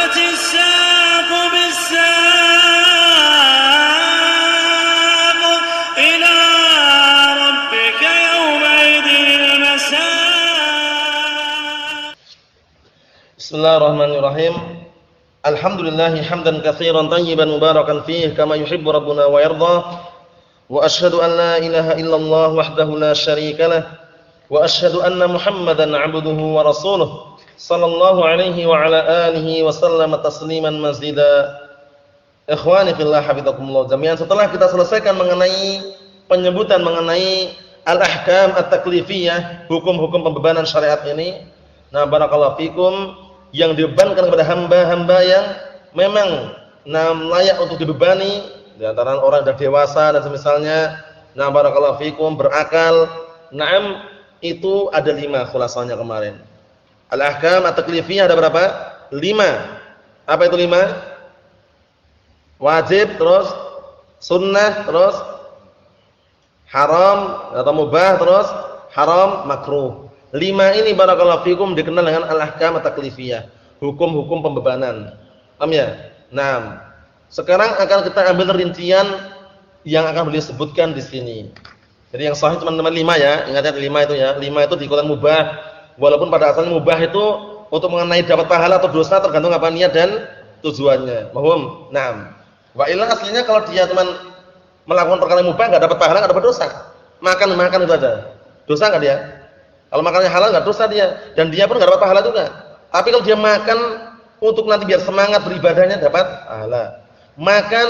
والتفت الساق بالساق إلى ربك يومئذ المساق. بسم الله الرحمن الرحيم. Alhamdulillahi hamdan katsiran tayyiban mubarakan fihi kama yuhibbu rabbuna wa yarda. Wa asyhadu an la ilaha illallah wahdahu la syarika lah. Wa asyhadu anna Muhammadan 'abduhu wa rasuluh sallallahu alaihi wa ala alihi wa sallama tasliman mazida. Ikhwani fillah hafizakumullah jami'an. Setelah kita selesaikan mengenai penyebutan mengenai al-ahkam at-taklifiyah, hukum-hukum pembebanan syariat ini. Nah, barakallahu fikum, yang dibebankan kepada hamba-hamba yang memang layak untuk dibebani di antara orang yang dewasa dan semisalnya. Nah, barakallahu fikum, berakal. Naam, itu ada 5 khulasanya kemarin. Al-ahkam at-taklifiyah ada berapa? 5. Apa itu 5? Wajib, terus sunnah, terus haram atau mubah, terus haram, makruh. 5 ini barakallahu fikum dikenal dengan al-ahkam at-taklifiyah, hukum-hukum pembebanan. Paham ya? Nah, sekarang akan kita ambil rincian yang akan beliau sebutkan di sini. Jadi yang sahih teman-teman 5 ya, ingat 5 itu ya. 5 itu dikatakan mubah, walaupun pada asalnya mubah itu untuk mengenai dapat pahala atau dosa tergantung apa niat dan tujuannya. Paham? Nah, wa illa aslinya kalau dia teman melakukan perkara mubah enggak dapat pahala, enggak dapat dosa. Makan itu aja. Dosa enggak dia? Kalau makannya halal enggak dosa dia, dan dia pun enggak dapat pahala juga. Tapi kalau dia makan untuk nanti biar semangat beribadahnya dapat pahala. Makan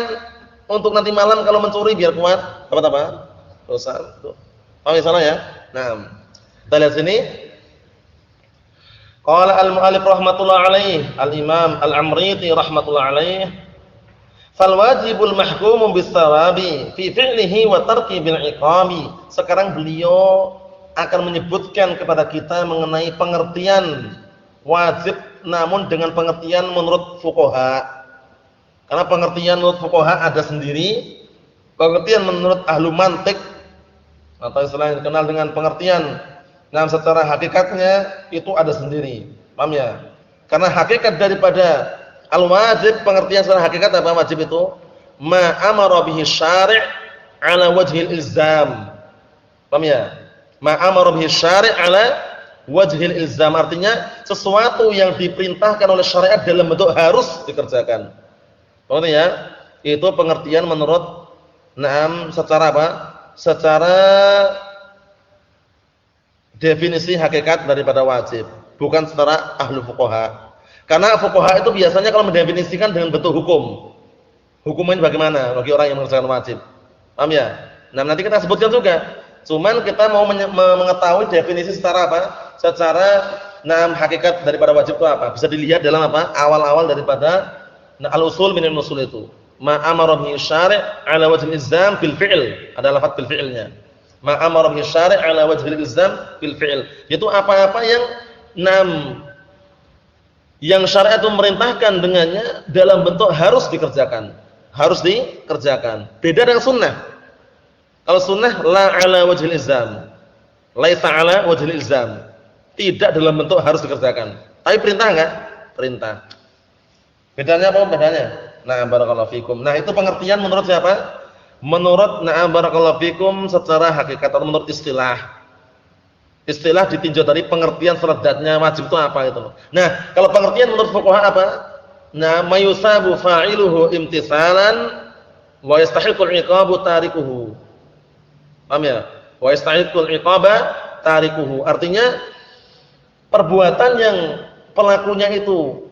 untuk nanti malam kalau mencuri biar kuat dapat apa? Dosa. Oh, salah ya. Nah, kita lihat sini. Qala al-mu'allif rahmatullah alaih, al-Imam Al-Amriti rahmatullah alaih, fal wajibul mahkumu bis-sawabi fi fi'lihi wa tarki bil iqabi. Sekarang beliau akan menyebutkan kepada kita mengenai pengertian wajib, namun dengan pengertian menurut fuqaha. Karena pengertian menurut fuqaha ada sendiri, pengertian menurut ahlu mantik atau istilah yang dikenal dengan pengertian secara hakikatnya itu ada sendiri. Paham ya? Karena hakikat daripada al-wajib, pengertian secara hakikat apa wajib itu? Ma amara bihi syari' ala wajhil ilzam. Paham ya? Ma amara bihi syari' ala wajhil ilzam, artinya sesuatu yang diperintahkan oleh syariat dalam bentuk harus dikerjakan. Paham ya? Itu pengertian menurut secara apa? Secara definisi hakikat daripada wajib, bukan secara ahlu fuqaha. Karena fuqaha itu biasanya kalau mendefinisikan dengan bentuk hukum. Hukumnya bagaimana bagi orang yang mengerjakan wajib? Paham ya? Nah, nanti kita sebutkan juga. Cuman kita mau mengetahui definisi secara apa? Secara hakikat daripada wajib itu apa? Bisa dilihat dalam apa? Awal-awal daripada al-usul min al-usul itu. Ma amara bihi syari' ala wajhil ilzam bil fi'l. Ada lafaz bil fi'lnya. Ma amara bihi syari' ala wajhil ilzam bil fi'l. Itu apa-apa yang syariat itu memerintahkan dengannya dalam bentuk harus dikerjakan. Harus dikerjakan. Beda dengan sunnah. Kalau sunnah la ala wajhil ilzam, laisa ala wajhil ilzam, tidak dalam bentuk harus dikerjakan. Tapi perintah enggak? Perintah. Bedanya apa bedanya? Nah, barakallahu fikum. Nah, itu pengertian menurut siapa? Menurut barakallahu fikum secara hakikat atau menurut istilah. Istilah ditinjau dari pengertian seradatnya wajib itu apa itu. Nah, kalau pengertian menurut fuqaha apa? Nah, mayusabu fa'iluhu imtisalan wa yastahiqul iqabu tarikuhu. Paham ya? Wa yastahiqul iqaba tarikuhu. Artinya perbuatan yang pelakunya itu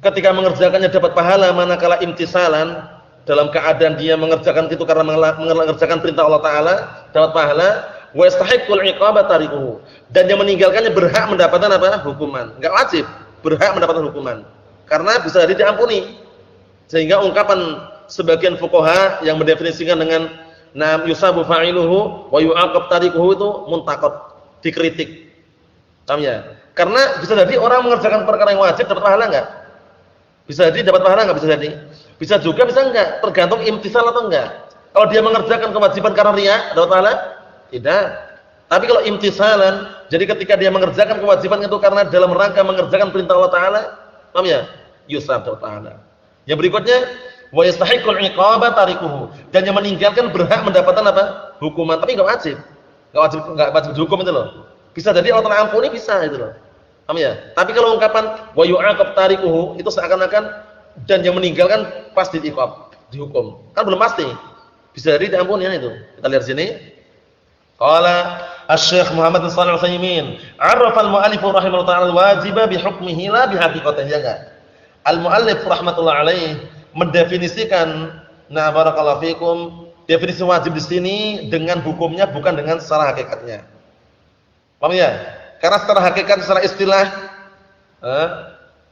ketika mengerjakannya dapat pahala, manakala imtisalan dalam keadaan dia mengerjakan itu karena mengerjakan perintah Allah Taala dapat pahala, wa yastahiqul iqaba tarikuhu. Dan yang meninggalkannya berhak mendapatkan apa? Hukuman. Enggak wajib, berhak mendapatkan hukuman. Karena bisa jadi diampuni. Sehingga ungkapan sebagian fuqaha yang mendefinisikan dengan yusabu fa'iluhu wa yu'aqab tarikuhu itu muntakot, dikritik. Paham ya? Karena bisa jadi orang mengerjakan perkara yang wajib dapat pahala enggak? Bisa jadi dapat pahala enggak? Bisa jadi. Bisa juga bisa enggak, tergantung imtisal atau enggak. Kalau dia mengerjakan kewajiban karena riya, dapat pahala? Tidak. Tapi kalau imtisalan, jadi ketika dia mengerjakan kewajiban itu karena dalam rangka mengerjakan perintah Allah Taala, paham ya? yusab ta'ala. Yang berikutnya wa yastahiqul iqaba tarikuhu, dan yang meninggalkan berhak mendapatkan apa? Hukuman, tapi enggak wajib. Enggak wajib dihukum itu loh. Bisa jadi Allah Ta'ala ampuni, bisa itu loh. Paham ya? Tapi kalau ungkapan wa yu'aqab tarikuhu itu seakan-akan dan yang meninggalkan pasti dihukum. Kan belum pasti. Bisa jadi diampuni kan itu. Kita lihat sini. Qala Asy-Syaikh Muhammad bin Shalih Al-Utsaimin, "Arrafa al-mu'allif rahimahullah ta'ala al-wajiba bi hukmihi la bi haqiqatihi." Ya enggak? Al-mu'allif rahmatullah alaih mendefinisikan, nah barakallahu fikum, definisi wajib di sini dengan hukumnya bukan dengan secara hakikatnya. Paham ya? Karena secara hakikat, secara istilah,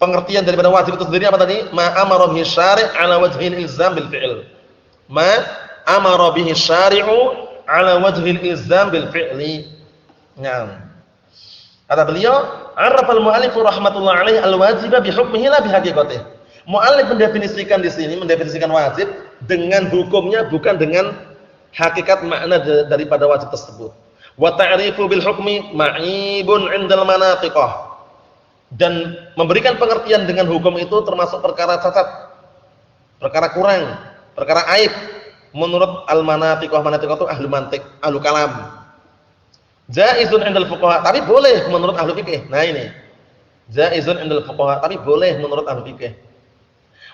pengertian daripada wajib itu sendiri apa tadi? Ma amara bihi syari' ala wajhil ilzam bil fi'l. Ma amara bihi syari'u ala wajhil ilzam bil fi'li. Naam. Kata beliau, "Arrafa al-mu'allif rahmatullah alaihi al-wajiba bi hukmihi la bi haqiqatihi." Mu'allif mendefinisikan di sini, mendefinisikan wajib dengan hukumnya bukan dengan hakikat makna daripada wajib tersebut. Wa ta'rifu bil hukmi ma'ibun 'indal manatiqah. Dan memberikan pengertian dengan hukum itu termasuk perkara cacat, perkara kurang, perkara aib menurut al-manatiqah. Manatiqah itu ahli mantik, ahli kalam. Jaizun 'indal fuqaha, tapi boleh menurut ahli fikih. Nah ini. Jaizun 'indal fuqaha, tapi boleh menurut ahli fikih.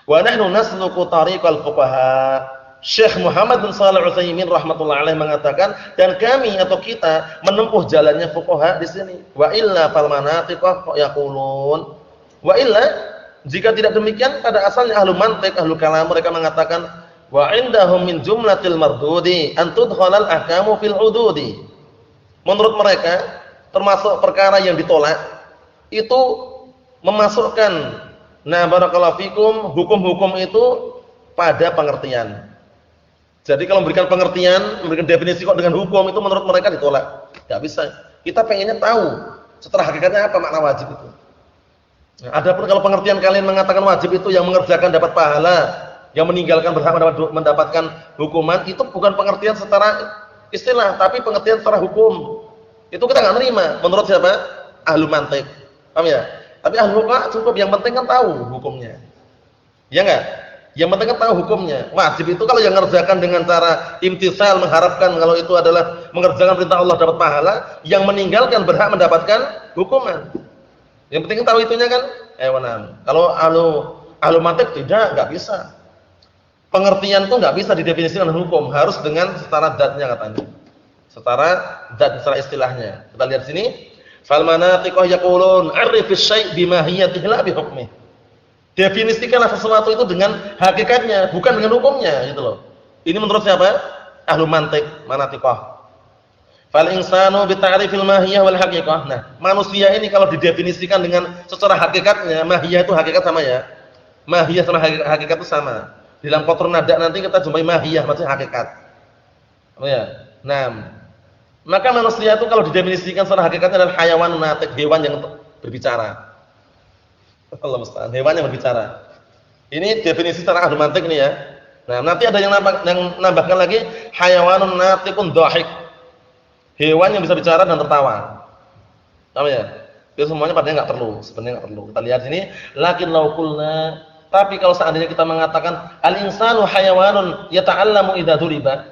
Wa nahnu nasluku tariqal fuqaha. Syekh Muhammad bin Shalih Al-Utsaimin rahmatullah alaih mengatakan, dan kami atau kita menempuh jalannya fuqaha di sini. Wa illa fal manatiqah yaqulun. Wa illa, jika tidak demikian, pada asalnya ahli mantik, ahli kalam, mereka mengatakan wa indahum min jumlatil mardudi an tudkhalal ahkamu fil hududi. Menurut mereka termasuk perkara yang ditolak itu memasukkan, nah barakallahu fikum, hukum-hukum itu pada pengertian. Jadi kalau memberikan pengertian, memberikan definisi kok dengan hukum itu menurut mereka ditolak. Enggak bisa. Kita pengennya tahu setelah hakikatnya apa makna wajib itu. Nah, adapun kalau pengertian kalian mengatakan wajib itu yang mengerjakan dapat pahala, yang meninggalkan berhak mendapatkan hukuman, itu bukan pengertian secara istilah, tapi pengertian secara hukum. Itu kita nggak nerima. Menurut siapa? Ahlu mantik. Paham ya? Tapi ahlu hukum cukup, yang penting kan tahu hukumnya. Ya enggak? Yang penting kan tahu hukumnya. Wajib itu kalau yang mengerjakan dengan cara imtisal, mengharapkan kalau itu adalah mengerjakan perintah Allah dapat pahala, yang meninggalkan berhak mendapatkan hukuman. Yang penting kan tahu itunya kan? Kalau ahlu mantik tidak, nggak bisa. Pengertian itu nggak bisa didefinisikan dengan hukum, harus dengan setara datnya katanya. Setara dat, secara istilahnya. Kita lihat sini, fal manatiqah yaqulun arifis syai' bimahiyatihi la bi hukmi. Definisikanlah sesuatu itu dengan hakikatnya, bukan dengan hukumnya, gitu loh. Ini menurut siapa? Ahlu mantik, manatiqah. Fal insanu bi ta'rifil mahiyah wal haqiqah. Nah, manusia ini kalau didefinisikan dengan secara hakikatnya, mahiyah itu hakikat sama ya. Mahiyah sama hakikat itu sama. Di dalam qatrun nada nanti kita jumpai mahiyah, maksudnya hakikat. Oh ya. Nah, maka manusia itu kalau didefinisikan secara hakikatnya adalah hayawan natik, hewan yang berbicara. Allah musta'an, hewan yang berbicara. Ini definisi secara ahli mantik ini ya. Nah, nanti ada yang nambahkan lagi hayawanun natikun dhahik. Hewan yang bisa bicara dan tertawa. Tahu ya? Itu semuanya padahal enggak perlu, sebenarnya enggak perlu. Kita lihat sini, lakin law qulna, tapi kalau seandainya kita mengatakan al-insanu hayawanun yata'allamu idza duriba.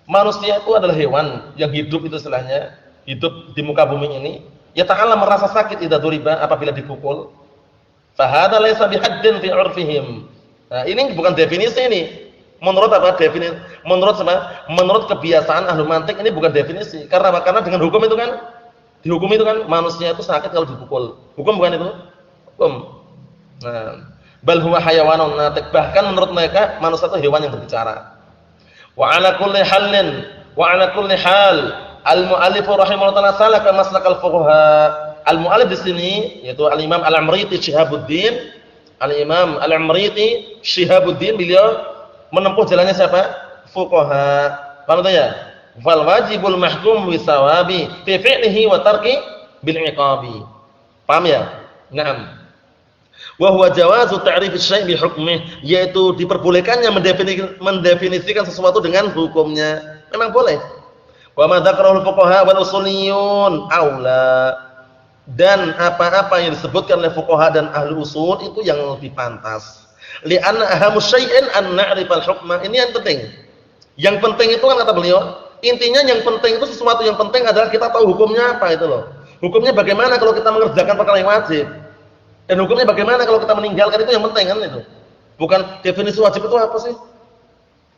Manusia itu adalah hewan yang hidup, itu istilahnya hidup di muka bumi ini, yata'allam, merasa sakit idza duriba, apabila dipukul. Fa hadza laysa bihaddin fi 'urfihim. Nah, ini bukan definisi ini. Menurut apa? Definisi. Menurut apa? Menurut kebiasaan ahli mantik ini bukan definisi. Karena apa? Karena dengan hukum itu kan, dihukum itu kan manusia itu sakit kalau dipukul. Hukum bukan itu? Hukum. Nah, bal huwa hayawanun natik. Bahkan menurut mereka manusia itu hewan yang berbicara. Wa ala kulli hal al-mu'allif rahimahullah ta'ala salaka maslakal fuqaha. Al-mu'allif di sini yaitu al-Imam Al-Amriti Syihabuddin. Al-Imam Al-Amriti Syihabuddin, beliau menempuh jalannya siapa? Fuqaha. Paham tak ya? Fal wajibul mahkum bisawabi fi fi'lihi wa tarki bil iqabi. Paham ya? Naam. Wa huwa jawazu ta'rif asy-syai' bi hukmih, yaitu diperbolehkannya mendefinisikan sesuatu dengan hukumnya. Memang boleh. Wa ma dzakarahu al-fuqaha wal usuliyun aula. dan apa-apa yang disebutkan oleh fuqaha dan ahli usul itu yang lebih pantas. Li'anna ahamu syai'in an na'rifal hukma. Ini yang penting. Yang penting itu kan kata beliau, intinya yang penting itu sesuatu yang penting adalah kita tahu hukumnya apa itu loh. Hukumnya bagaimana kalau kita mengerjakan perkara yang wajib? Dan hukumnya bagaimana kalau kita meninggalkan, itu yang penting kan itu. Bukan definisi wajib itu apa sih?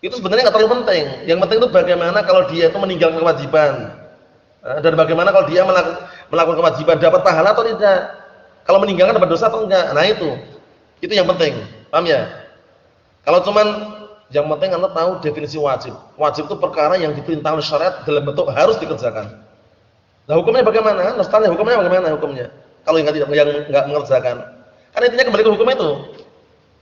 Itu sebenarnya enggak terlalu penting. Yang penting itu bagaimana kalau dia itu meninggalkan kewajiban. Dan bagaimana kalau dia melakukan kewajiban dapat pahala atau tidak? Kalau meninggalkan dapat dosa atau enggak? Nah itu yang penting. Paham ya? Kalau cuman yang penting Anda tahu definisi wajib. Wajib itu perkara yang diperintah oleh syariat dalam bentuk harus dikerjakan. Nah hukumnya bagaimana? Harus tanya hukumnya bagaimana hukumnya? Kalau yang enggak mengerjakan. Kan intinya kembali ke hukum itu.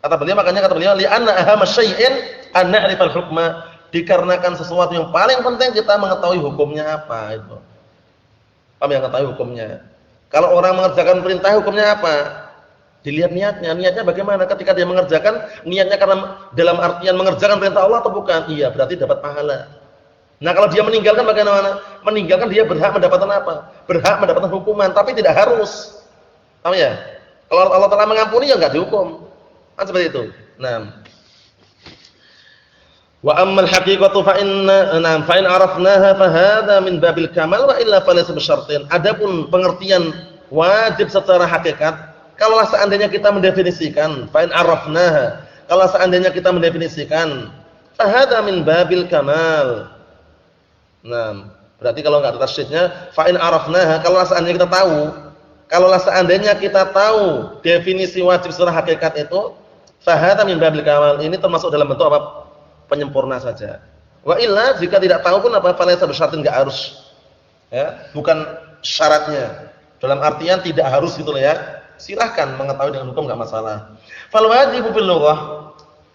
Makanya kata beliau li'anna ahama syai'in an na'rifal hukma, dikarenakan sesuatu yang paling penting kita mengetahui hukumnya apa itu. Paham ya, mengetahui hukumnya. Kalau orang mengerjakan perintah hukumnya apa? Dilihat niatnya bagaimana ketika dia mengerjakan, niatnya karena dalam artian mengerjakan perintah Allah atau bukan? Iya, berarti dapat pahala. Nah, kalau dia meninggalkan bagaimana? Meninggalkan dia berhak mendapatkan apa? Berhak mendapatkan hukuman, tapi tidak harus. Paham ya? Kalau Allah Taala mengampuni ya enggak dihukum. Kan seperti itu. Nah, wa ammal haqiqatu fa in arafnaha fa hadza min babil kamal wa illa falaysa bisyartin. Adapun pengertian wajib secara hakikat, kalau seandainya kita mendefinisikan fa in arafnaha, kalau seandainya kita mendefinisikan fa hadza min babil kamal. Nah, berarti kalau enggak ada tasydidnya fa in arafnaha, kalau seandainya kita tahu, kalau seandainya kita tahu definisi wajib secara hakikat itu fa hadza min babil kamal, ini termasuk dalam bentuk apa? Penyempurna saja. Wa illa jika tidak tahu pun apa falaysa bisyartin, enggak harus. Ya, bukan syaratnya. Dalam artian tidak harus gitu loh ya. Silahkan mengetahui dengan hukum enggak masalah. Fal wajibu fil lughah.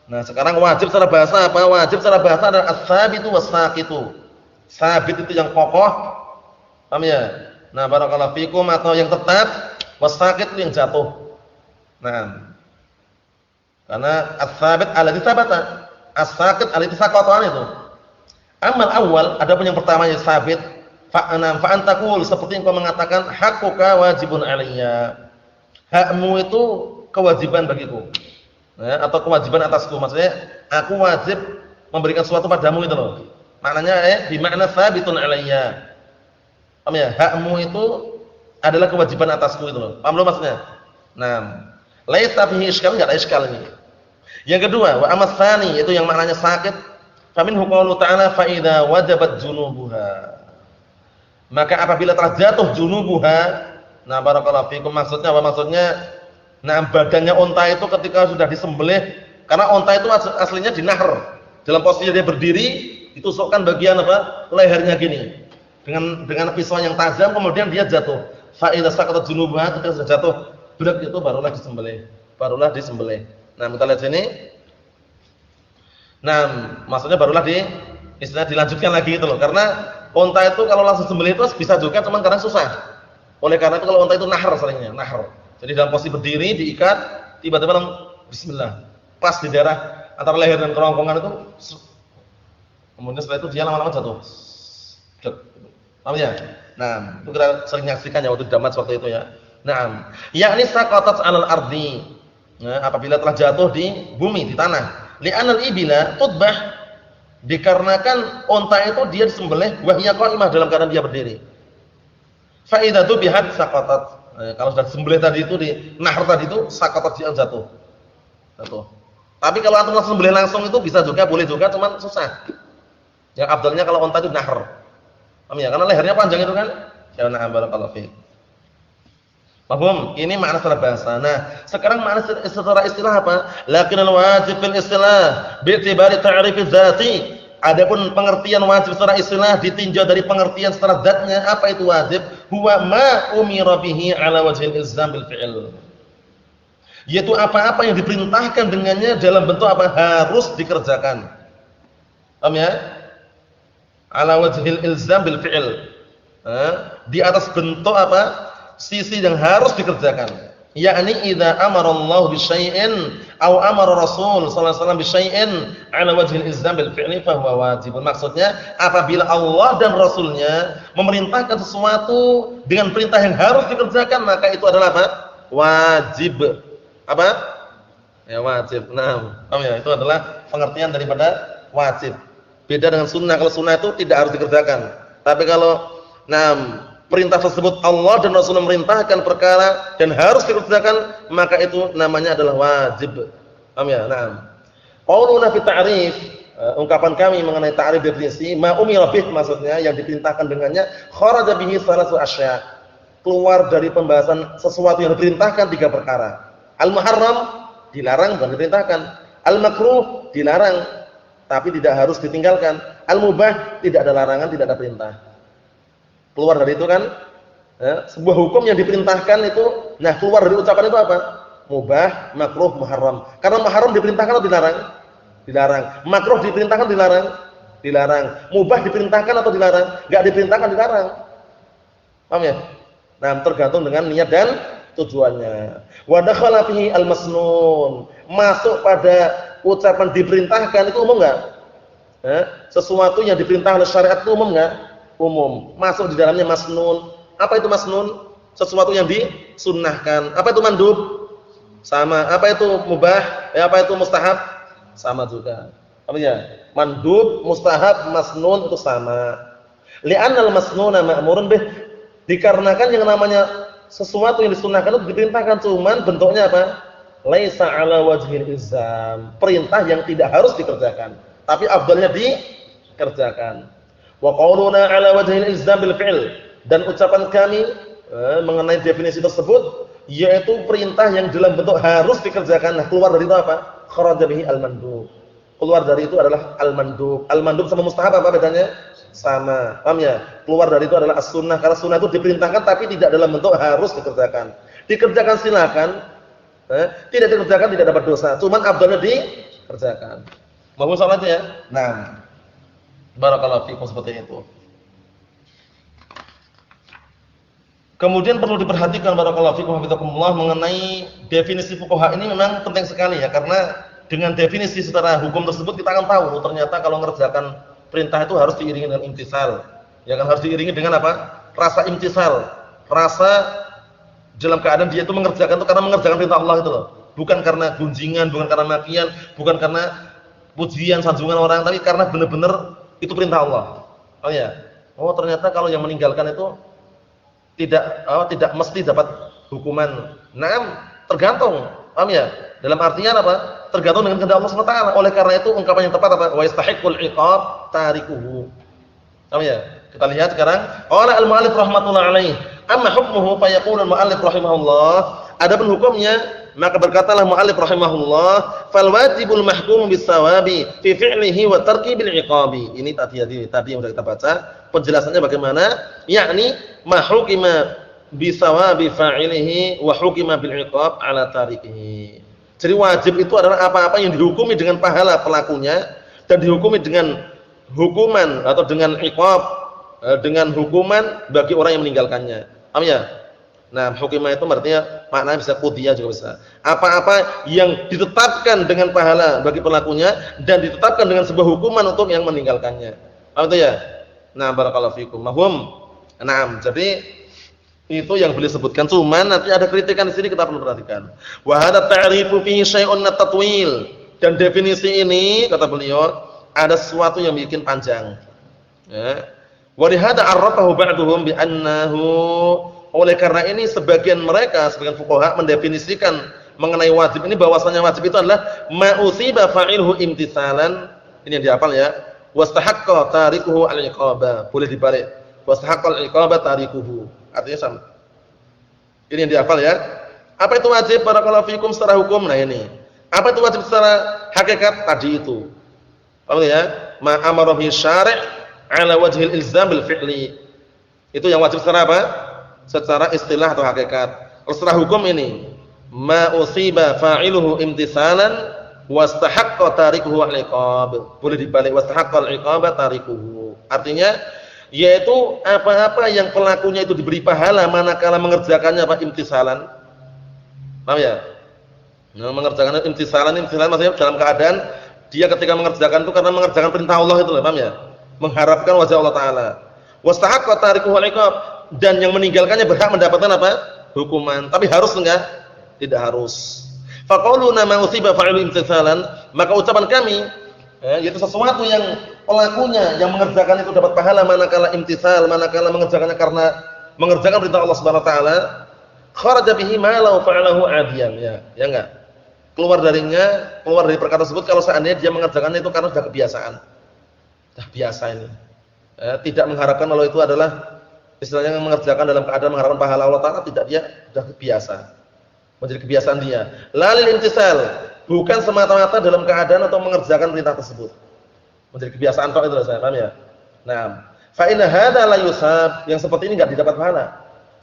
Nah, sekarang wajib secara bahasa apa? Wajib secara bahasa adalah as-sabitu was-saqitu. Sabit itu yang kokoh. Paham ya? Nah, barakallahu fikum, atau yang tetap, was-saqit itu yang jatuh. Nah, karena as-sabit alladzi tsabata, as-saqit alladzi saqata itu. Amal awal, adapun yang pertama yang sabit, fa antaqul, seperti engkau mengatakan haqquka wajibun alayya. Hakmu itu kewajiban bagiku. Nah, atau kewajiban atasku, maksudnya aku wajib memberikan sesuatu padamu itu loh. Maknanya bi makna sabitun alayya. Paham ya? Hakmu itu adalah kewajiban atasku itu loh. Paham belum maksudnya? Nah, laisa fihi iskal, enggak ada iskal ini. Yang kedua, wa amas tsani, itu yang maknanya sakit. Famin qaulu ta'ala fa idza wajabat junubuha. Maka apabila telah jatuh junubuha, nah barakallahu fikum, maksudnya apa maksudnya? Nah, badannya unta itu ketika sudah disembelih, karena unta itu aslinya dinahr. Dalam posisi dia berdiri, ditusukkan bagian apa? Lehernya gini. Dengan pisau yang tajam, kemudian dia jatuh. Fa idza saqatat junubuha, ketika sudah jatuh, berat itu barulah disembelih. Nah, kita lihat sini. Nah, maksudnya barulah dilanjutkan lagi itu loh. Karena unta itu kalau langsung sembelih itu bisa juga, cuman kadang susah. Oleh karena itu kalau unta itu nahr seringnya, nahr. Jadi dalam posisi berdiri diikat, tiba-tiba bismillah, pas di daerah antara leher dan kerongkongan itu. Kemudian setelah itu dia lama-lama jatuh. Paham ya? Nah, itu kita sering nyaksikan ya waktu damat seperti itu ya. Naam, yakni saqatat 'alal ardi. Nah, apabila telah jatuh di bumi, di tanah. Li'anal ibila tudbah, dikarenakan unta itu dia disembelih wa hiya qa'imah, dalam keadaan dia berdiri. Fa idza tubihat saqatat. Nah, kalau sudah disembelih tadi itu di nahr tadi itu saqatat, dia jatuh. Tapi kalau antum langsung sembelih langsung itu bisa juga, boleh juga, cuman susah. Yang afdalnya kalau unta itu nahr. Paham ya? Karena lehernya panjang itu kan. Ya na'am, barakallahu fiik. Paham? Ini makna secara bahasa. Nah, sekarang makna secara istilah apa? Lakinnal wajib fil istilah bi'tibari ta'rif dzati. Adapun pengertian wajib secara istilah ditinjau dari pengertian secara zatnya. Apa itu wajib? Huwa ma umira bihi ala wajhil ilzam bil fi'l. Yaitu apa-apa yang diperintahkan dengannya dalam bentuk apa? Harus dikerjakan. Paham ya? Ala wajhil ilzam bil fi'l. Di atas bentuk apa? Sisi yang harus dikerjakan. yakni idza amara Allah bi syai'in aw amara Rasul sallallahu alaihi wasallam bi syai'in ala wajhil ilzam bil fi'li fa huwa wajib. Maksudnya apabila Allah dan Rasulnya memerintahkan sesuatu dengan perintah yang harus dikerjakan, maka itu adalah apa? Wajib. Apa? Ya wajib. Nah, paham ya? Itu adalah pengertian daripada wajib. Beda dengan sunnah. Kalau sunnah itu tidak harus dikerjakan. Tapi kalau perintah tersebut Allah dan Rasul memerintahkan perkara dan harus dikerjakan, maka itu namanya adalah wajib. Paham ya? Naam. Qauluna fi ta'rif, ungkapan kami mengenai ta'rif definisi, ma umira bih maksudnya yang diperintahkan dengannya, kharaja bihi salasu asya. Keluar dari pembahasan sesuatu yang diperintahkan 3 perkara. Al-muharram dilarang bukan diperintahkan. Al-makruh dilarang tapi tidak harus ditinggalkan. Al-mubah tidak ada larangan, tidak ada perintah. Keluar dari itu kan sebuah hukum yang diperintahkan itu, nah keluar dari ucapan itu apa? Mubah, makruh, muharram. Karena muharram diperintahkan atau dilarang? Dilarang. Makruh diperintahkan, dilarang. Mubah diperintahkan atau dilarang? Enggak diperintahkan, dilarang. Paham ya? Nah, tergantung dengan niat dan tujuannya. Wa dakhala fihi al-masnun. Masuk pada ucapan diperintahkan itu umum enggak? Sesuatu yang diperintahkan oleh syariat itu umum enggak? Umum. Masuk di dalamnya masnun. Apa itu masnun? Sesuatu yang disunnahkan. Apa itu mandub? Sama. Apa itu mubah? Apa itu mustahab? Sama juga. Apa ya? Mandub, mustahab, masnun itu sama. Li'annal masnuna ma'murun bih. Dikarenakan yang namanya sesuatu yang disunnahkan itu diperintahkan, cuman bentuknya apa? Laisa 'ala wajhil ilzam. Perintah yang tidak harus dikerjakan, tapi afdalnya dikerjakan. Wa qauluna 'ala wajhil ilzam bil fi'l, dan ucapan kami mengenai definisi tersebut yaitu perintah yang dalam bentuk harus dikerjakan. Nah, keluar dari itu apa? Kharaja bihi al-mandub. Keluar dari itu adalah al-mandub. Al-mandub sama mustahab apa bedanya? Sama. Paham ya? Keluar dari itu adalah as-sunnah, karena sunnah itu diperintahkan tapi tidak dalam bentuk harus dikerjakan. Dikerjakan silakan. Tidak dikerjakan tidak dapat dosa. Cuman afdalnya dikerjakan. Mau salat ya? Nah. Barakallahu fiikum seperti itu. Kemudian perlu diperhatikan barakallahu fiikum hafizakumullah mengenai definisi fuqaha ini memang penting sekali ya, karena dengan definisi secara hukum tersebut kita akan tahu ternyata kalau mengerjakan perintah itu harus diiringi dengan imtisal. Ya kan, harus diiringi dengan apa? Rasa imtisal. Rasa dalam keadaan dia itu mengerjakan itu karena mengerjakan perintah Allah itu loh. Bukan karena gunjingan, bukan karena makian, bukan karena pujian sanjungan orang, tapi karena benar-benar itu perintah Allah. Oh ya. Oh, ternyata kalau yang meninggalkan itu tidak mesti dapat hukuman. Naam, tergantung. Paham ya? Dalam artian apa? Tergantung dengan kehendak Allah SWT. Oleh karena itu ungkapan yang tepat apa? Wa yastahiqqul iqab tarikuhu. Paham ya? Kita lihat sekarang. Qala al-mu'allif rahmatullah alaih. Amma hukmuhu fa yaqulu al-mu'allif rahimahullah. Adapun hukumnya, maka berkatalah mu'allif rahimahullah, fal wajibul mahkum bis-sawabi fi fi'lihi wa tarki bil iqabi. Ini tadi yang sudah kita baca. Penjelasannya bagaimana? Yakni ma hukima bisawabi fa'ilihi wa hukima bil iqab ala tarikihi. Jadi wajib itu adalah apa-apa yang dihukumi dengan pahala pelakunya dan dihukumi dengan hukuman atau dengan iqab, dengan hukuman bagi orang yang meninggalkannya. Paham ya? Nah, hukimah itu artinya maknanya bisa qudiyah juga bisa. Apa-apa yang ditetapkan dengan pahala bagi pelakunya dan ditetapkan dengan sebuah hukuman untuk yang meninggalkannya. Paham itu ya? Nah, barakallahu fikum. Mahum. Naam. Jadi itu yang beliau sebutkan, cuman nanti ada kritikan di sini kita perlu perhatikan. Wa hadza ta'rifu fihi syai'un tatwil. Dan definisi ini kata beliau ada sesuatu yang bikin panjang. Ya. Wa li hadza 'arrafahu ba'duhum bi annahu, oleh karena ini sebagian mereka, sebagian fuqaha mendefinisikan mengenai wajib ini bahwasanya wajib itu adalah ma usiba fa'ilhu imtisalan. Ini yang dihafal ya. Wastahaqqa tarikuhu al-iqaba. Boleh dibalik. Wastahaqqa al-iqaba tarikuhu. Artinya sama. Ini yang dihafal ya. Apa itu wajib barakallahu fikum secara hukum? Nah ini. Apa itu wajib secara hakikat? Tadi itu. Paham ya? Ma amara bi syari' ala wajhil ilzam bil fi'li. Itu yang wajib secara apa? Secara istilah atau hakikat. Secara hukum ini, ma usiba fa'iluhu imtisalan wastahaqqa tarikuhu al-iqab. Boleh dibalik, wastahaqqa al-iqaba tarikuhu. Artinya yaitu apa-apa yang pelakunya itu diberi pahala manakala mengerjakannya apa imtisalan. Paham ya? Nah, mengerjakan imtisalan maksudnya dalam keadaan dia ketika mengerjakan itu karena mengerjakan perintah Allah itu, paham ya? Mengharapkan wajah Allah taala. Wastahaqqa tarikuhu al-iqab, dan yang meninggalkannya berhak mendapatkan apa? Hukuman. Tapi harus enggak? Tidak harus. Faqauluna ma usiba fa'ilu imtisalan, maka ucapan kami yaitu sesuatu yang pelakunya yang mengerjakan itu dapat pahala manakala imtisal, manakala mengerjakannya karena mengerjakan perintah Allah Subhanahu wa taala, kharaja bihi ma law fa'alahu adiyan, ya enggak? Keluar dari perkara tersebut kalau seandainya dia mengerjakannya itu karena sudah kebiasaan. Sudah biasa ini. Tidak mengharapkan kalau itu adalah istilahnya mengerjakan dalam keadaan mengharapkan pahala Allah taala, tidak, dia sudah biasa. Menjadi kebiasaan dia. Lalil imtisal, bukan semata-mata dalam keadaan atau mengerjakan perintah tersebut. Menjadi kebiasaan tok itu, saya paham ya. Nah, fa inna hadza la yusab, yang seperti ini enggak didapat pahala.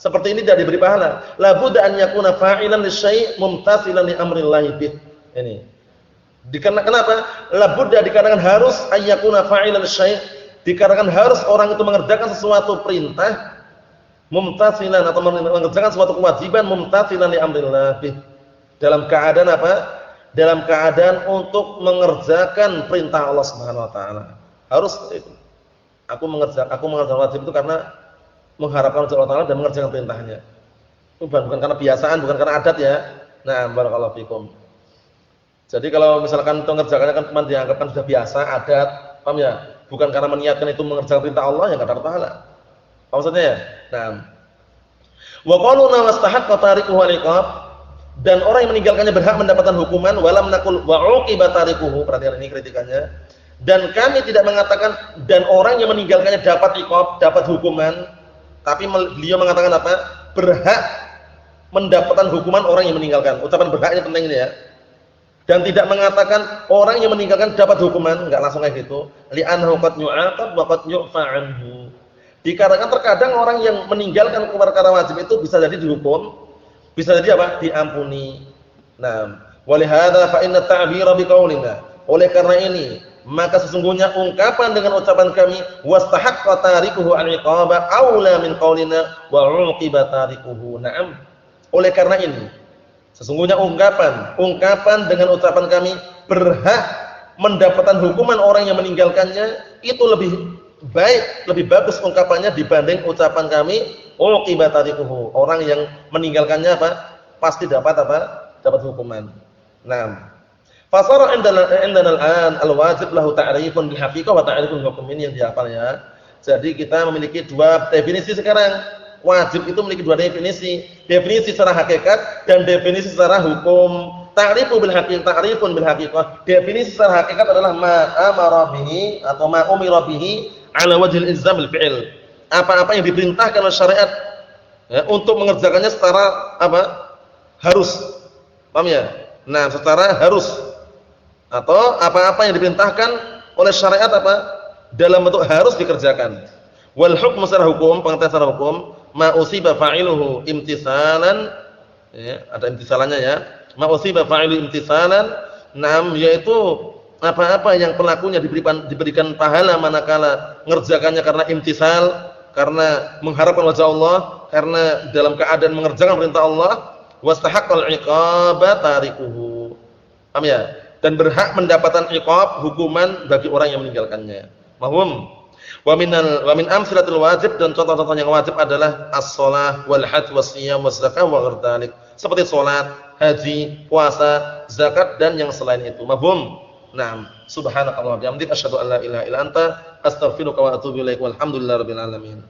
Seperti ini tidak diberi pahala. La budda an yakuna fa'ilan lisyai' mumtasilan li amrillahi bih. Ini. Kenapa? La budda dikarenakan harus ay yakuna fa'ilan lisyai', dikarenakan harus orang itu mengerjakan sesuatu perintah mumtasilan atau mengerjakan suatu kewajiban mumtasilan li amrillah bih. Dalam keadaan apa? Dalam keadaan untuk mengerjakan perintah Allah Subhanahu wa taala. Harus itu. Aku mengerjakan wajib itu karena mengharapkan wajah Allah taala dan mengerjakan perintahnya. Bukan karena kebiasaan, bukan karena adat ya. Nah, barakallahu fikum. Jadi kalau misalkan itu mengerjakannya kan cuma dianggapkan sudah biasa, adat, paham ya? Bukan karena meniatkan itu mengerjakan perintah Allah, ya enggak dapat pahala. Apa maksudnya ya? Nah. Wa qaluna wastahaqqa tarikuhu al-iqab, dan orang yang meninggalkannya berhak mendapatkan hukuman, walam naqul wa uqiba tarikuhu, perhatikan ini kritikannya. Dan kami tidak mengatakan dan orang yang meninggalkannya dapat iqab, dapat hukuman, tapi beliau mengatakan apa? Berhak mendapatkan hukuman orang yang meninggalkan. Ucapan berhak ini penting ini ya. Dan tidak mengatakan orang yang meninggalkan dapat hukuman, enggak langsung kayak gitu. Li'annahu qad yu'aqab wa qad yu'fa anhu. Dikarenakan terkadang orang yang meninggalkan perkara wajib itu bisa jadi dihukum, bisa jadi apa? Diampuni. Nah, walihada fa inna ta'bira biqaulina. Oleh karena ini, maka sesungguhnya ungkapan dengan ucapan kami wastahaqqa tarikuhu al-iqaba aula min qaulina wa uqiba tarikuhu. Naam. Oleh karena ini, sesungguhnya ungkapan dengan ucapan kami berhak mendapatkan hukuman orang yang meninggalkannya itu lebih baik, lebih bagus ungkapannya dibanding ucapan kami uqiba tarikuhu. Orang yang meninggalkannya apa? Pasti dapat apa? Dapat hukuman. Naam. Fasara indana al-an al-wajib lahu ta'rifun bil haqiqah wa ta'rifun bil hukm, ini yang dihafal ya. Jadi kita memiliki dua definisi sekarang. Wajib itu memiliki dua definisi. Definisi secara hakikat dan definisi secara hukum. Ta'rifu bil haqiqah, ta'rifun bil haqiqah. Definisi secara hakikat adalah ma amara bihi atau ma umira bihi ala wajhil ilzam bil fi'il. Apa-apa yang diperintahkan oleh syariat ya, untuk mengerjakannya secara apa? Harus. Paham ya? Nah, secara harus. Atau apa-apa yang diperintahkan oleh syariat apa? Dalam bentuk harus dikerjakan. Wal hukmu secara hukum, pengertian secara hukum, ma usiba fa'iluhu imtisalan, ya, ada imtisalannya ya. Ma usiba fa'iluhu imtisalan, nam, yaitu apa-apa yang pelakunya diberikan pahala manakala mengerjakannya karena imtisal, karena mengharapkan wajah Allah, karena dalam keadaan mengerjakan perintah Allah, wastahaqqal iqaba tarikuhu. Paham ya? Dan berhak mendapatkan iqab, hukuman bagi orang yang meninggalkannya. Mahum. Wa min amsilatil wajib, dan contoh-contoh yang wajib adalah as-shalah wal hajj was-shiyam was-zakah wa ghair dzalik. Seperti salat, haji, puasa, zakat dan yang selain itu. Mahum. Naam. Subhanakallahumma wa bihamdika asyhadu an la ilaha illa anta astaghfiruka wa atubu ilaik. Walhamdulillahirabbil alamin.